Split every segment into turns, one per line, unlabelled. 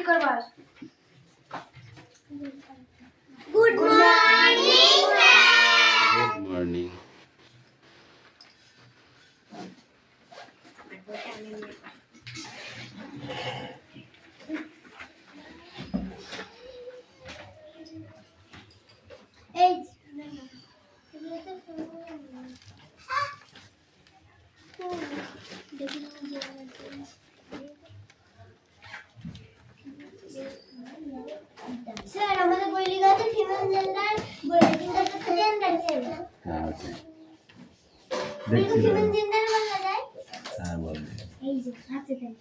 Good morning, sir.
Good morning.
Eight. Sir, আমাদের বই লিখাতে female gender বই লিখাতে জেন্ডার ছিল।
হ্যাঁ আছে।
দেখো ফিমেল জেন্ডার বলা যায়?
হ্যাঁ বলবে।
এই যে হাতে দেন।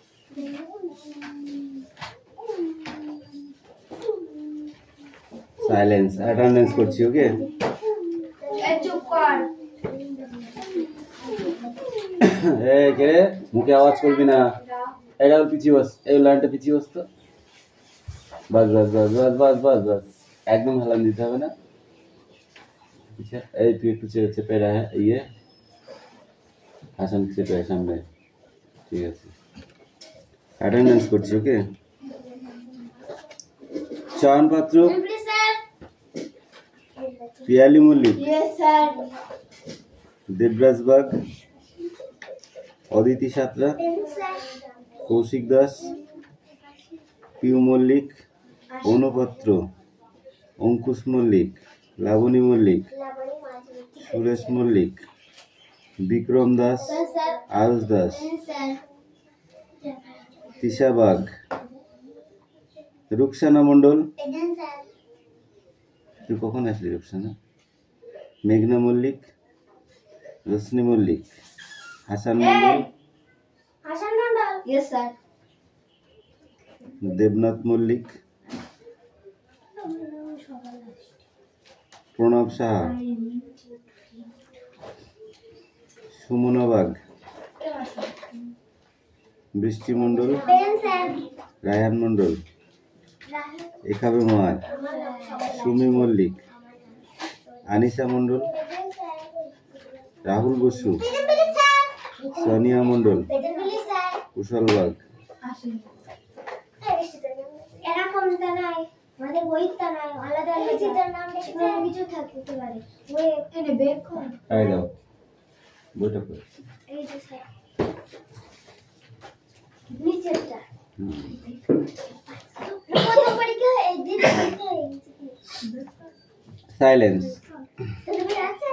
সাইলেন্স অ্যাটেন্ডেন্স করছি ওকে
এই চুপ কর।
এই কে রে মুখে আওয়াজ করবি না এটা পিছিয়ে বস এই লাইনটা পিছিয়ে বস তো বাস বাস বাস বাস বাস বাস বাস একদম হেলান দিতে হবে না আচ্ছা এই তুই একটু চেপে রাখ ইয়ে হাসান চেপে সামনে ঠিক আছে অ্যাটেন্ডেন্স করছি okay Chayan Patra
please sir.
Piyali Mallick
yes sir.
Debraj Bag Aditi Santra
sir.
Kaushik Das Piu Mallick অনুপত্র অঙ্কুশ মল্লিক লাবণী মল্লিক সুরেশ মল্লিক বিক্রম দাস
স্যার।
আয়ুষ দাস
স্যার।
তিশা বাগ রুকসানা মণ্ডল
এডেন স্যার।
তুই কখন আসলি রুকসানা মেঘনা মল্লিক রোশনি মল্লিক হাসান মণ্ডল
হাসান মণ্ডল। Yes sir.
দেবনাথ মল্লিক প্রণব সাহা সুমনা বাগ বৃষ্টি মণ্ডল
এডেন স্যার।
রায়হান মণ্ডল একাবে মার সুমি মল্লিক আনিসা মণ্ডল রাহুল বসু সোনিয়া মণ্ডল কুশল বাগ
এরকম তা নাই আমাদের বইটা নাই আলাদা আলাদা নাম কিছু থাকতে পারে বই এখানে বের কর
আই দাও বইটা পড়ে
এই যে স্যার নিচেটা কত পরীক্ষা এই দিন
সাইলেন্স
তুমি আছে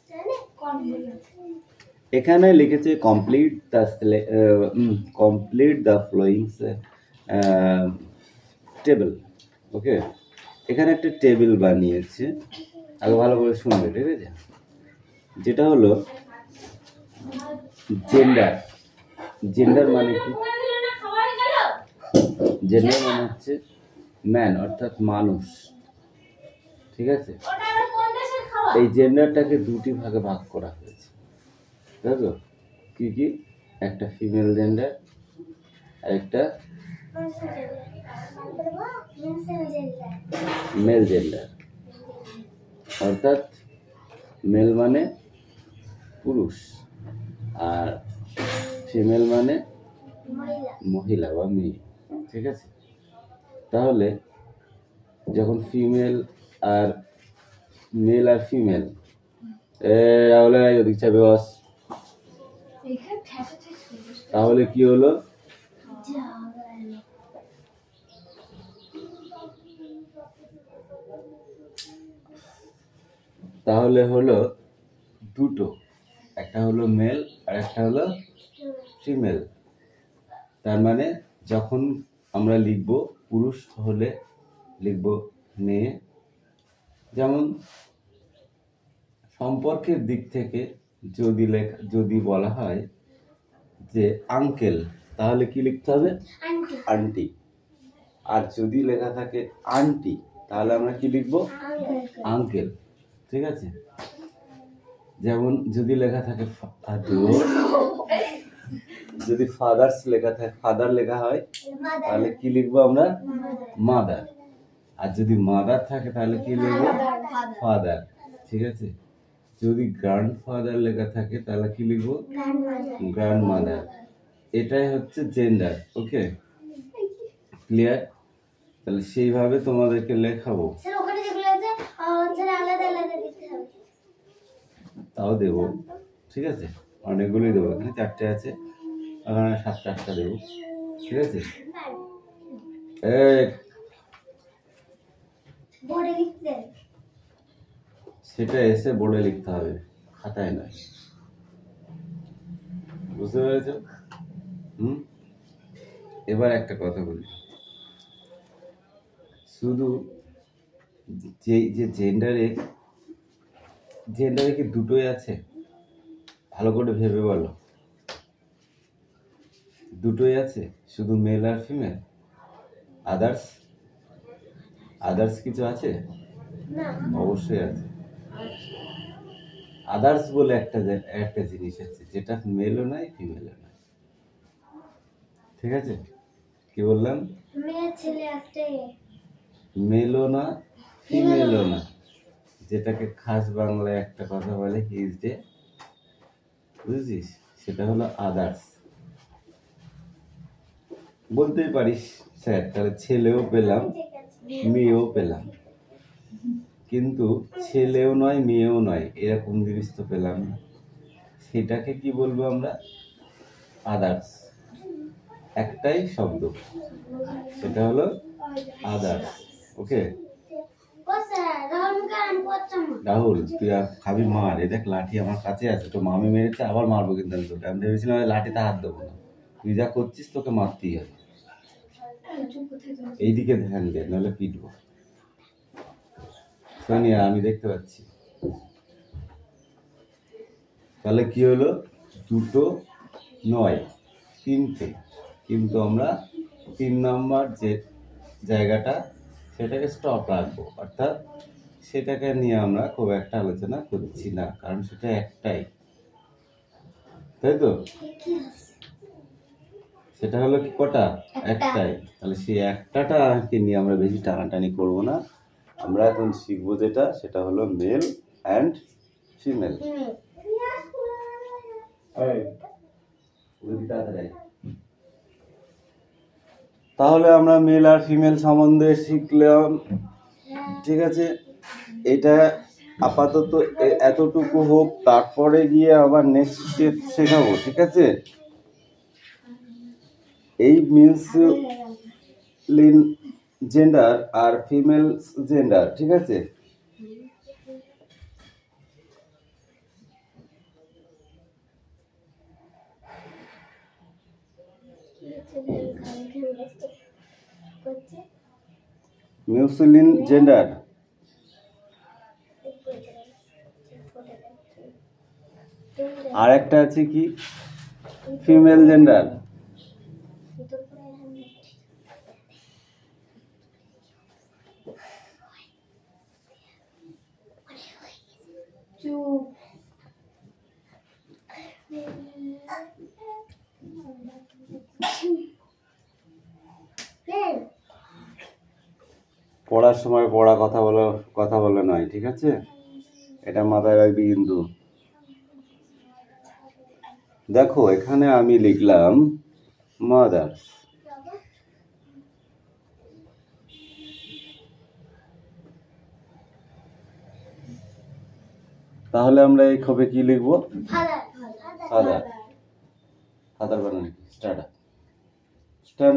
জানে কোন বই আছে
এখানে লিখেছে কমপ্লিট দ্য ফ্লোয়িং টেবিল ওকে এখানে একটা টেবিল বানিয়েছে আগে ভালো করে শুনবে ঠিক আছে যেটা হলো জেন্ডার জেন্ডার মানে কি জেন্ডার মানে হচ্ছে ম্যান অর্থাৎ মানুষ ঠিক আছে এই জেন্ডারটাকে দুটি ভাগে ভাগ করা হয়েছে বুঝলো কি কি একটা ফিমেল জেন্ডার আর একটা মেল জেন্ডার অর্থাৎ মেল মানে পুরুষ আর ফিমেল মানে মহিলা বা মেয়ে ঠিক আছে তাহলে যখন ফিমেল আর মেল আর ফিমেল রাহুল ওদিক চাপে বস তাহলে কি হলো তাহলে হলো দুটো একটা হলো মেল আর একটা হলো ফিমেল তার মানে যখন আমরা লিখব পুরুষ হলে লিখব মেয়ে যেমন সম্পর্কের দিক থেকে যদি বলা হয় যে আঙ্কেল তাহলে কি লিখতে হবে আন্টি আর যদি লেখা থাকে আন্টি তাহলে আমরা কি লিখব আঙ্কেল ঠিক আছে যেমন যদি লেখা থাকে যদি ফাদার্স লেখা থাকে ফাদার লেখা হয় তাহলে কি লিখবো আমরা মাদার আর যদি মাদার থাকে তাহলে কি লিখবো ফাদার ঠিক আছে যদি গ্র্যান্ডফাদার লেখা থাকে তাহলে কি লিখবো গ্র্যান্ডমাদার এটাই হচ্ছে জেন্ডার ওকে ক্লিয়ার? তাহলে সেইভাবে তোমাদেরকে লেখাবো।
স্যার ওখানে যেগুলো আছে স্যার আলাদা আলাদা দিতে হবে।
তাও দেবো, ঠিক আছে? অনেকগুলোই দেবো, এখানে 4টে আছে, এখানে 7-8টা দেবো, ঠিক আছে?
বোর্ডে লিখতে
সেটা এসে বোর্ডে লিখতে হবে, খাতায় নয়। বুঝতে পেরেছো? এবার একটা কথা বলি, শুধু যে জেন্ডারে কি দুটোই আছে? ভালো করে ভেবে বলো, দুটোই আছে? শুধু মেল আর ফিমেল? আদার্স কিছু আছে?
না,
অবশ্যই আছে। আদার্স বলে একটা জিনিস আছে, যেটা মেলও নাই ফিমেলও নাই, ঠিক আছে? কি বললাম?
মেয়ে ছেলে আছে,
মেলও না ফিমেলও না, যেটাকে খাস বাংলায় একটা কথা বলে হিজ ডে, বুঝেছিস? সেটা হলো আদার্স। বলতেই পারিস স্যার তাহলে ছেলেও পেলাম মেয়েও পেলাম, কিন্তু ছেলেও নয় মেয়েও নয় এরকম জিনিস তো পেলাম না, সেটাকে কি বলবো আমরা? আদার্স। একটাই শব্দ, সেটা হলো আদার্স। ওকে রাহুল, তুই খাবি মার, এ দেখ লাঠি আমার কাছে আছে, তো মামি মেরেছে, আবার মারবো কিন্তু আমি তোকে। আমি ভেবেছিলাম লাঠিতে হাত দেবো না, তুই যা করছিস তোকে মারতেই হবে। এইদিকে ধ্যান দে, নাহলে পিটবো। সোনিয়া আমি দেখতে পাচ্ছি। তাহলে কি হলো? দুটো নয়, 3টে, কিন্তু আমরা 3 নম্বর যে জায়গাটা সেটাকে স্টপ রাখবো, অর্থাৎ সেটাকে নিয়ে আমরা খুব একটা আলোচনা করছি না, কারণ সেটা একটাই, তাই তো? সেটা হলো কি কটা? একটাই। তাহলে সেই একটাকে নিয়ে আমরা বেশি টানাটানি করব না। আমরা এখন শিখবো যেটা, সেটা হলো মেল অ্যান্ড ফিমেল। তাহলে আমরা মেল আর ফিমেল সম্বন্ধে শিখলাম, ঠিক আছে? এটা আপাতত এতটুকু হোক, তারপরে গিয়ে আবার নেক্সট স্টেপ শেখাবো, ঠিক আছে? এই মেনসুলিন জেন্ডার আর ফিমেল জেন্ডার, ঠিক আছে? মিউসুলিন জেন্ডার আর একটা আছে কি? Female gender. পড়ার সময় পড়া কথা বলে নয়, ঠিক আছে? এটা মাথায় রাখবি কিন্তু। দেখো এখানে আমি লিখলাম মাদার্স, তাহলে আমরা এই খবে কি লিখবো? ফাদার। ফাদার বানান স্ট্যান্ড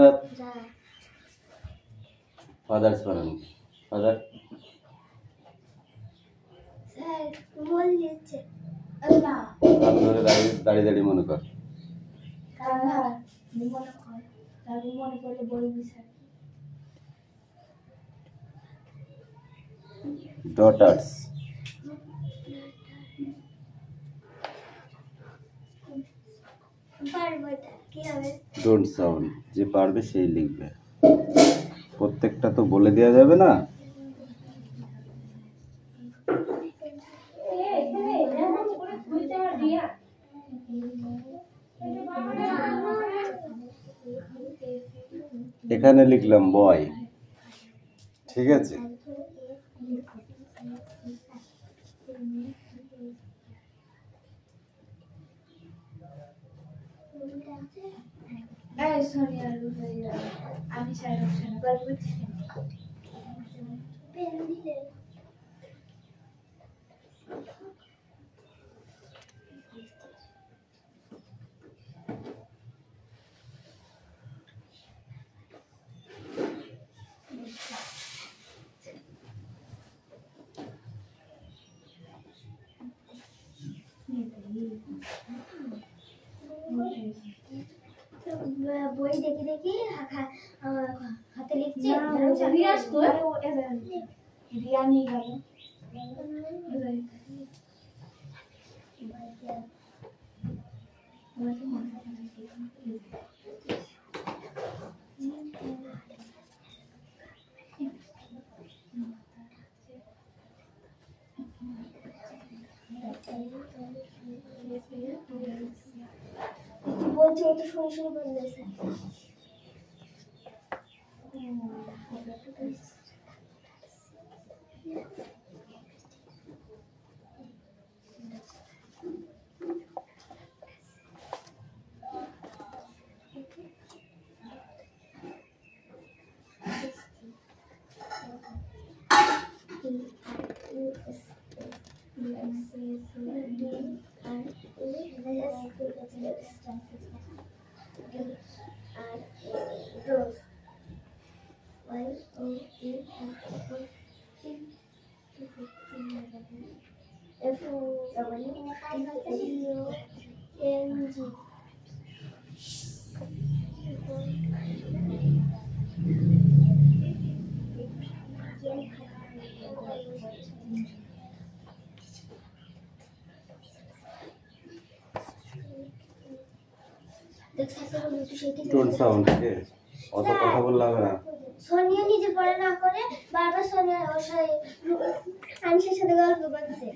আপ। ফাদার্স বানান ফাদার। হাত ধরে দাঁড়িয়ে মনে কর। ডটার্স। ডোন্ট সাউন্ড, যে পারবে সেই লিখবে, প্রত্যেকটা তো বলে দেওয়া যাবে না। এখানে লিখলাম বয়, ঠিক আছে?
আমি স্যার গল্প পেন দিলে বই দেখি দেখি হাতে লিখছি রিয়া নিয়ে গেল বলছি ও তো শুনে শুনে বলতেছে
Don't sound, okay? অত কথা বললে হবে না।
সোনিয়া নিজে পড়া না করে বারবার সোনিয়া ওর সাথে আনিসের সাথে গল্প করছে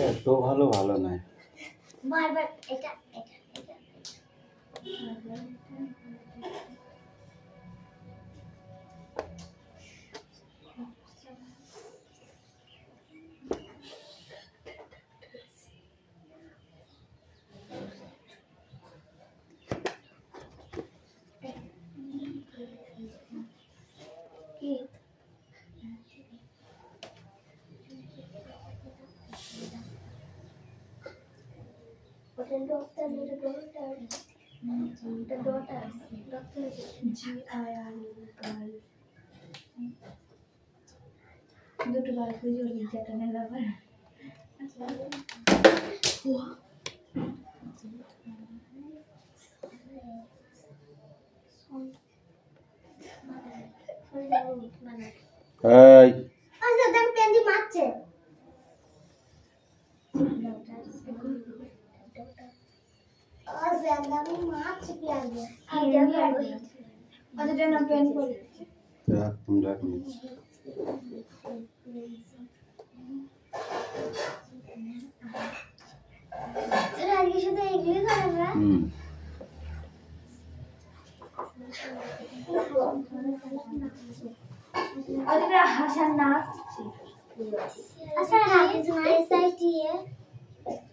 এত ভালো ভালো নয়
বারবার এটা এটা এটা দুটো বার করে জড়িয়ে যেটা নেলা বার
এই
আচ্ছা দেখ পেন্ডি মারছে আচ্ছা আমি মারছে পেন্ডি আচ্ছা দেন পেন করে
রাখ তুমি রাখ নিচ্ছি
স্যার আজকে শুধু এগুলি করেন না আজকে হাসান নাচ আচ্ছা এসআইটি এ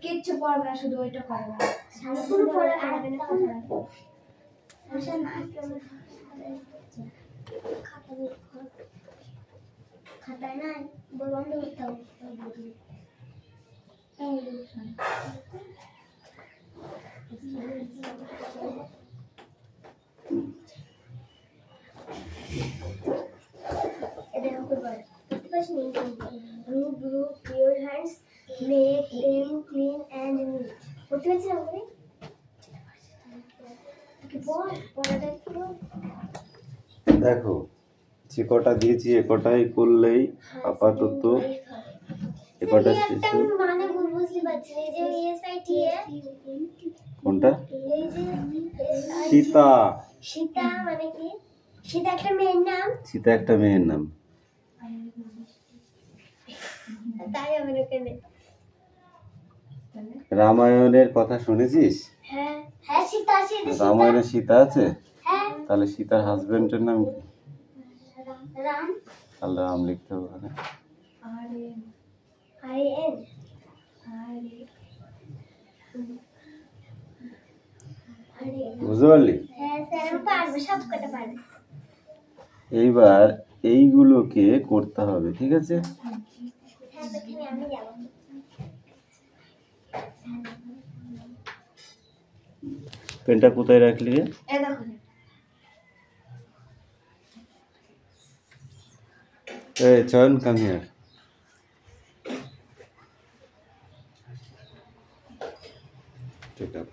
কিচ্ছু পড়বে না শুধু ওইটা করবে পুরো পড়া আরবে না হাসান নাচ খাতায় না বন্ধ করতে হবে Group your hands, make them clean and neat. What do you say?
দেখো যে কটা দিয়েছি এ কটাই করলেই আপাতত এ কটা শেষ
মানে বুঝতে পারছি এই যে এসআইটি এ
কোনটা
এই যে
সীতা
সীতা মানে কি সীতা একটা মেয়ের নাম
সীতা একটা মেয়ের নাম
তাই আমরা কেন
রামায়ণের কথা শুনেছিস
হ্যাঁ হ্যাঁ সীতা সীতা
রামায়ণে সীতা আছে
হ্যাঁ
তাহলে সীতার হাজবেন্ডের নাম কি
রাম
তাহলে রাম লিখতে হবে ওখানে
আরে এন
বুঝতে পারলি?
হ্যাঁ স্যার আমি পারবো, সব কটা পারবো।
এইবার এইগুলোকে করতে হবে, ঠিক আছে?
হ্যাঁ দেখেন আমি যাব।
পেনটা কোথায় রাখলি রে?
এই দেখো।
Hey, Chan, come here. Take up.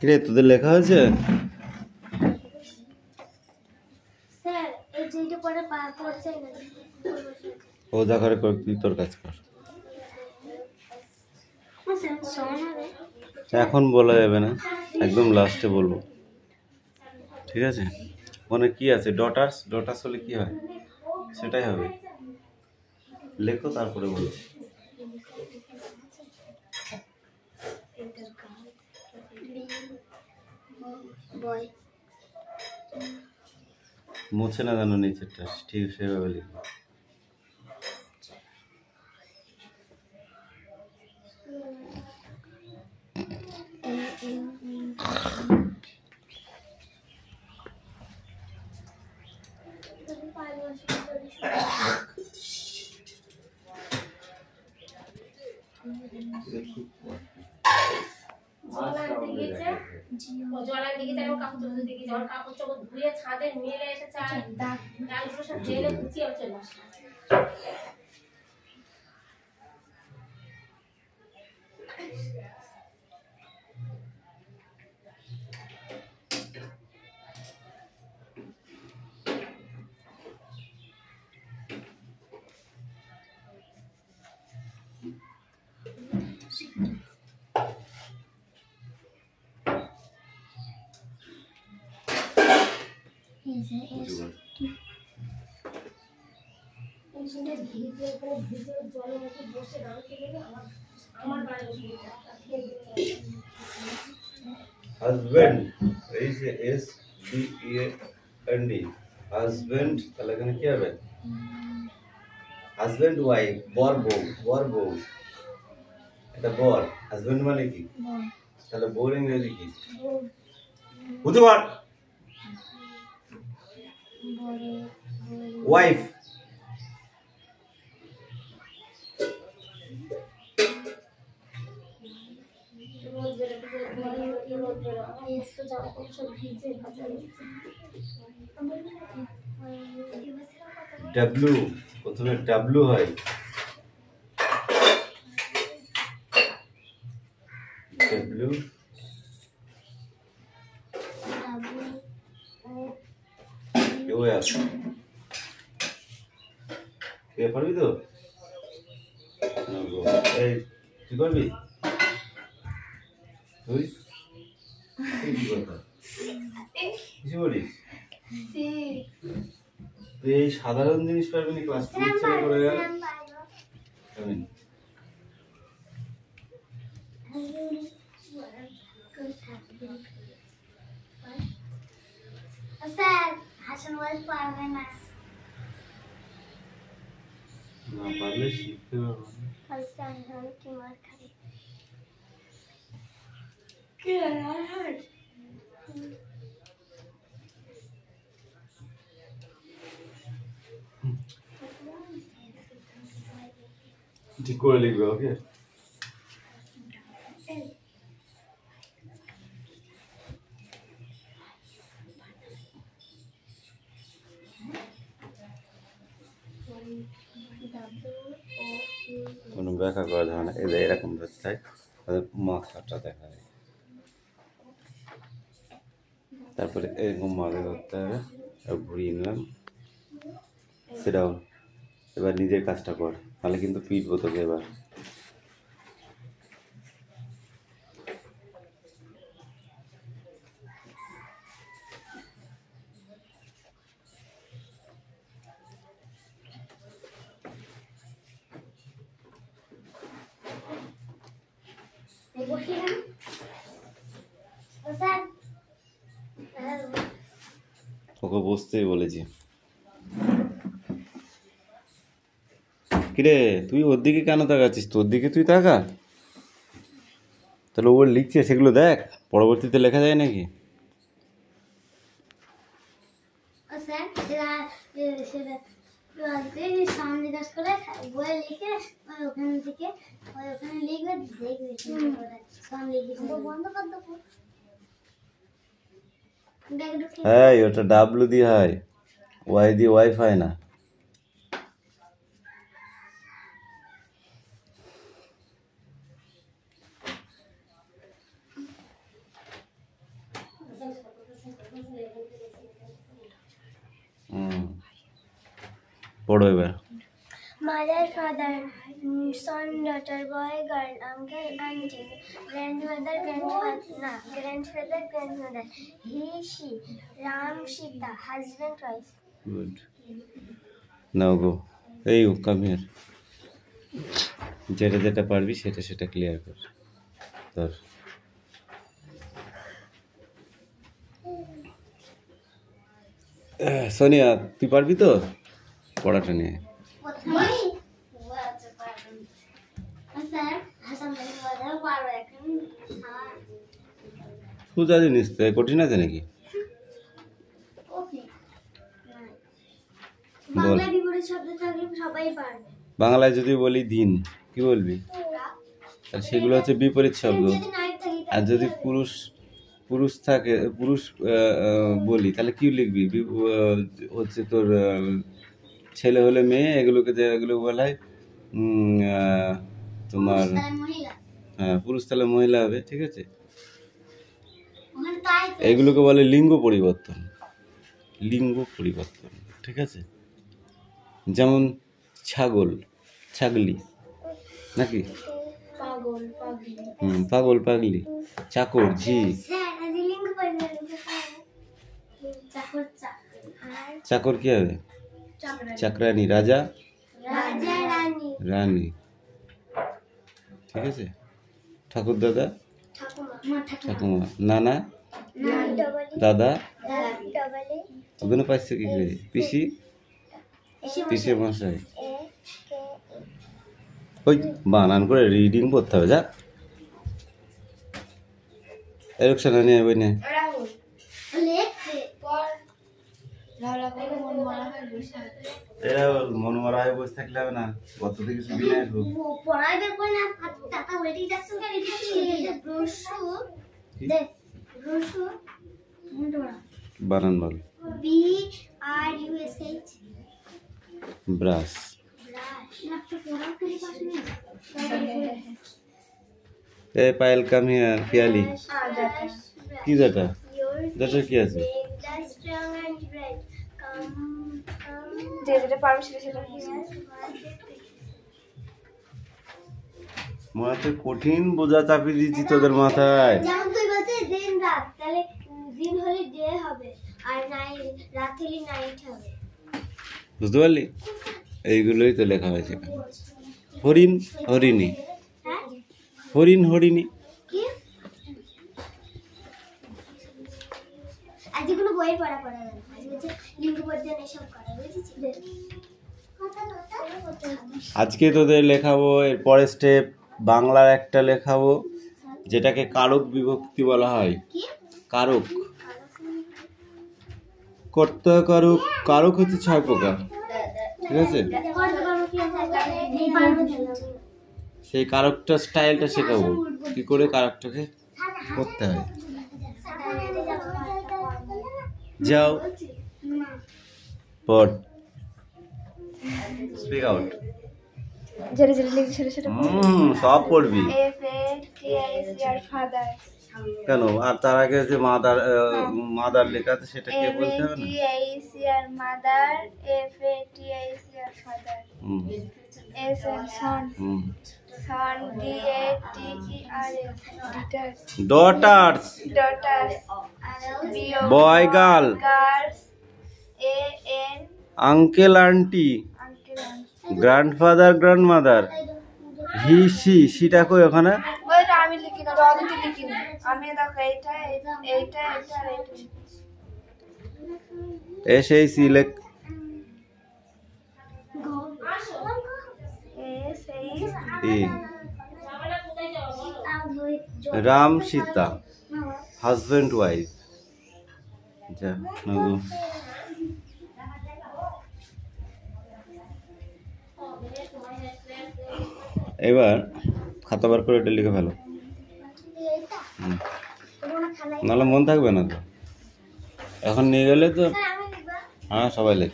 কিরে তোদের লেখা হয়েছে?
স্যার এই যেটা পরে পড়ছে না।
ও যা করে কর, তুই তোর কাজ কর।
স্যার সমান হবে।
এখন বলা যাবে না, একদম লাস্টে বলবো, ঠিক আছে? মনে কি আছে? ডটার্স, ডটার্স হলে কি হয় সেটাই হবে। লেখো তারপরে বলো।
বয়
মুছে না জানো নিচেরটা, ঠিক সেভাবে লিখো।
জলার দিকে যাই, কাপড় চোপড় দিকে যাওয়ার কাপড় চোপড় ধুয়ে ছাদে মেলে এসেছে, আর ডালগুলো সব জেলে গুছিয়ে চলে আসে।
হাজবেন্ড, এই যে SBEND, হাজবেন্ড, তাহলে এখানে কি হবে? হাজবেন্ড ওয়াইফ, বর বউ, বর বউ, এটা বর। হাজবেন্ড মানে কি? তাহলে বউর ইংরেজি কি? বুঝতে পার? ওয়াইফ। ডাব্লু, প্রথমে ডাব্লু হয়। ডাব্লু কে পারবি তো? এই তুই পারবি? তুই কি কথা কিছু বলিস? তুই এই সাধারণ জিনিস পারবি না? ক্লাস 3 ছেলে করে গেল।
স্যার হাসান ওয়াইফ পারবে না।
না পারলে শিখতে পারবো না।
কাল চাই কি মার খাবে।
ঠিক করে লিখবে, ওকে? কোনো ব্যাখ্যা করা যাবে না, এদের এরকম ধরতে হয়, মাথাটা দেখা যায়, তারপরে এরকম মাঝে ধরতে হবে, ঘুরিয়ে নিলাম, সেটাও এবার নিজের কাজটা কর, তাহলে কিন্তু পিটবো তোকে এবার। ওকে বসতেই বলেছি। কিরে তুই ওর দিকে কেন তাকাচ্ছিস? তোর দিকে তুই তাকা, তাহলে ও লিখছে সেগুলো দেখ, পরবর্তীতে লেখা যায় নাকি?
সামনে কাজ করে বইয়ে লিখে ওখান থেকে ওখানে লিখবে দেখবে বন্ধ কর দেবো।
হ্যাঁ ওটা ডাব্লু দিয়ে হয়, ওয়াই দিয়ে ওয়াইফাই না। পড়ো এবার।
Mother, father, son, daughter, boy, girl, uncle, auntie, grandmother, grandfather, grandmother, he, she, Ram, Sita, husband, wife.
Good. Now go. Hey, you come here. যেটা যেটা পারবি সেটা সেটা ক্লিয়ার কর। ধর সোনিয়া, তুই পারবি তো পড়াটা নিয়ে? সোজা জিনিস তো, কঠিন আছে নাকি? বল। বাংলায় যদি বলি দিন, কি বলবি? তাহলে সেগুলো হচ্ছে বিপরীত শব্দ। আর যদি পুরুষ থাকে, পুরুষ বলি, তাহলে কি লিখবি? হচ্ছে তোর ছেলে হলে মেয়ে, এগুলোকে এগুলো বলা হয় তোমার, হ্যাঁ পুরুষ তাহলে মহিলা হবে, ঠিক আছে? এগুলোকে বলে লিঙ্গ পরিবর্তন, লিঙ্গ পরিবর্তন, ঠিক আছে? যেমন ছাগল, ছাগলি নাকি? পাগল, পাগলি, চাকর, ঝি। চাকর কি হবে? চাকরানি, রাজা, রানী, ঠিক আছে? ঠাকুর দাদা, ঠাকুমা, নানা, দাদা, ওখানে পাইছে কি করে? পিসি, পিসে মশাই। ওই বানান করে রিডিং পড়তে হবে, যা এরকম নিয়ে বই নে। এরা মন মারা হয়ে বসে থাকলে হবে না, কত থেকে শুনে আসবো। বানান বল। ব্রাশ। এই পায়েল কাম হিয়ার, পিয়ালি। কি যেটা? যেটা কি আছে?
যেটা পারবো সেটা
মাথায় কঠিন বোঝা চাপিয়ে দিচ্ছি তোদের মাথায়।
যেমন তুই বলছিস দিন রাত, তাহলে দিন হলে ডে হবে আর রাত হলে নাইট হবে,
বুঝতে পারলি? এইগুলোই তো লেখা হয়েছে। হরিণ, হরিণী, হরিণ, হরিণী।
আজ কোনো বইয়ের পড়া পড়া গেল, আজ হচ্ছে লিঙ্গ পরিবর্তন এসব করা, বুঝেছিস?
আজকে তোদের লেখাবো এর পরের স্টেপ, বাংলার একটা লেখাবো যেটাকে কারক বিভক্তি বলা হয়। কারক, কর্তা কারক, কারক হচ্ছে 6 প্রকার, ঠিক আছে? সেই কারকটা স্টাইলটা শেখাবো, কি করে কারকটাকে করতে হয়। যাও পড়, স্পিক আউট।
যেটা যেটা লিখছি সেটা
সব পড়বি।
F A T I C R, father,
কেন? আর তার আগে যে মাদার লেখা আছে সেটা কে বলতে হবে না?
MADAR mother, FATIC father, son, son DATERS
daughters,
daughters,
boy girl,
girls, AN
uncle aunty,
uncle
grandfather grandmother, হি সিটা কই ওখানে?
ওইটা আমি লিখি না, রদিটি লিখি না আমি। দেখো এইটা এইটা এইটা আর এইটা
SAC লেখ। ই রাম সীতা, হাজবেন্ড ওয়াইফ। যা নগু এবার খাতা বার করে এটা লিখে ফেলো, নাহলে মন থাকবে না তো। এখন নিয়ে গেলে তো হ্যাঁ সবাই লেখ,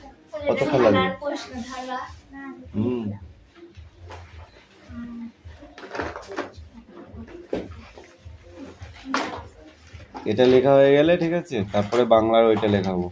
কতক্ষণ লাগবে? এটা লেখা হয়ে গেলে ঠিক আছে, তারপরে বাংলার ওইটা লেখাবো।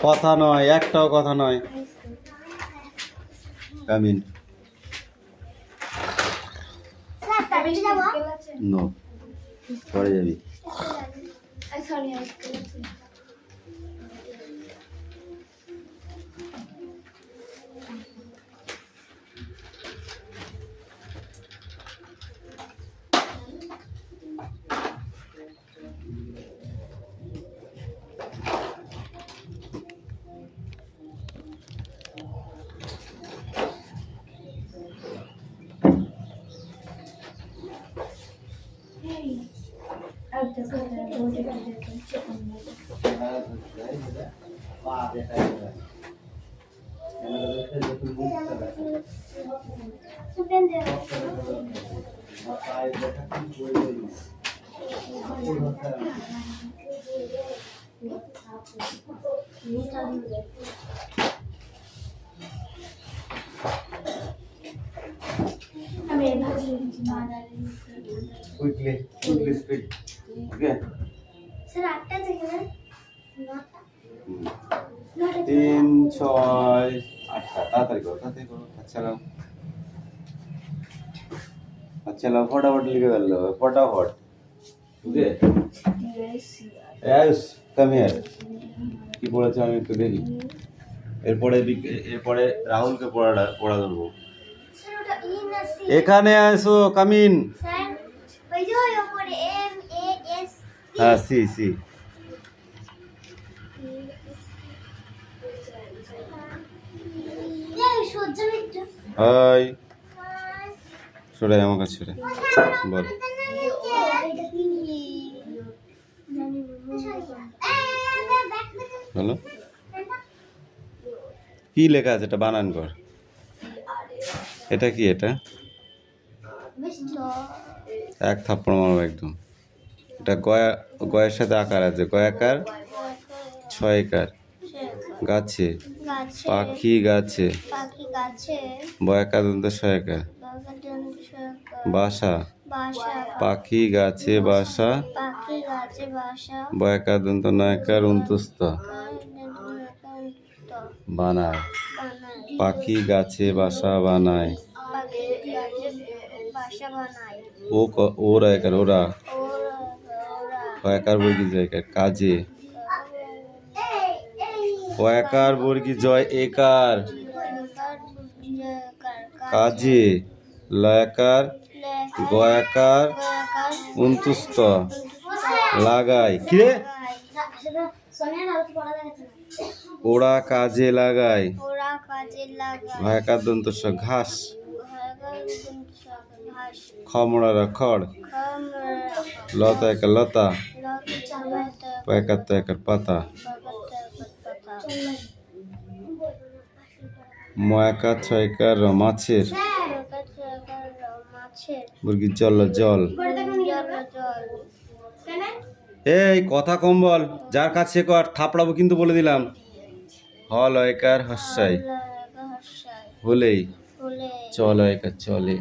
কথা নয়, একটাও কথা নয়। কামিন নো, পরে যাবি। Quickly speak. Okay.
Sir, 8টা থেকে না 9টা
3 6 8টা তাড়াতাড়ি করো। अच्छा लाओ फटाफट लिखे कर लो, फटाफट। ओके यस कम हियर কি পড়াছে আমি একটু দেখি। এরপরে রাহুলকে পড়া ধরবো।
স্যার ওটা ই না সি?
এখানে আসো, কামিন।
স্যার ওই যে ওই উপরে MAS
হ্যাঁ সি
এই সহ্য মিত্র
হাই সরে আমার কাছে সরে বল। হ্যালো কি লেখা আছে এটা বানান কর। এটা কি? এটা এক থাপ্পড় মারবো একদম। এটা গয়ের সাথে আকার আছে, গয়াকার ছয়কার। গাছে পাখি গাছে, বয়াকার দন্ত ছয়কার। বাসা পাখি গাছে বাসা, বয়াকার দন্ত নয়কার অন্তুস্থ। বানায় পাখি গাছে বাসা বানায়। ওরা একার ওরা, কয়াকার বর্গী জয়কার। কাজে কয়াকার বর্গী জয় একার। কাজে লয়াকার গয়াকার অন্তুস্থ। লাগায় কিরে? ওরা কাজে লাগায়। ভয়াকার দন্ত ঘাস। খমড়ারা খড়। লতা একার লতা, পয়াকার তো একার পাতা। ময়াকার ছয়কার মাছের। মুরগির জল জল। এই কথা কম বল, যার কাছে কর থাপড়াবো কিন্তু বলে দিলাম। হল একার হস্যাই হলেই চল একার চলে।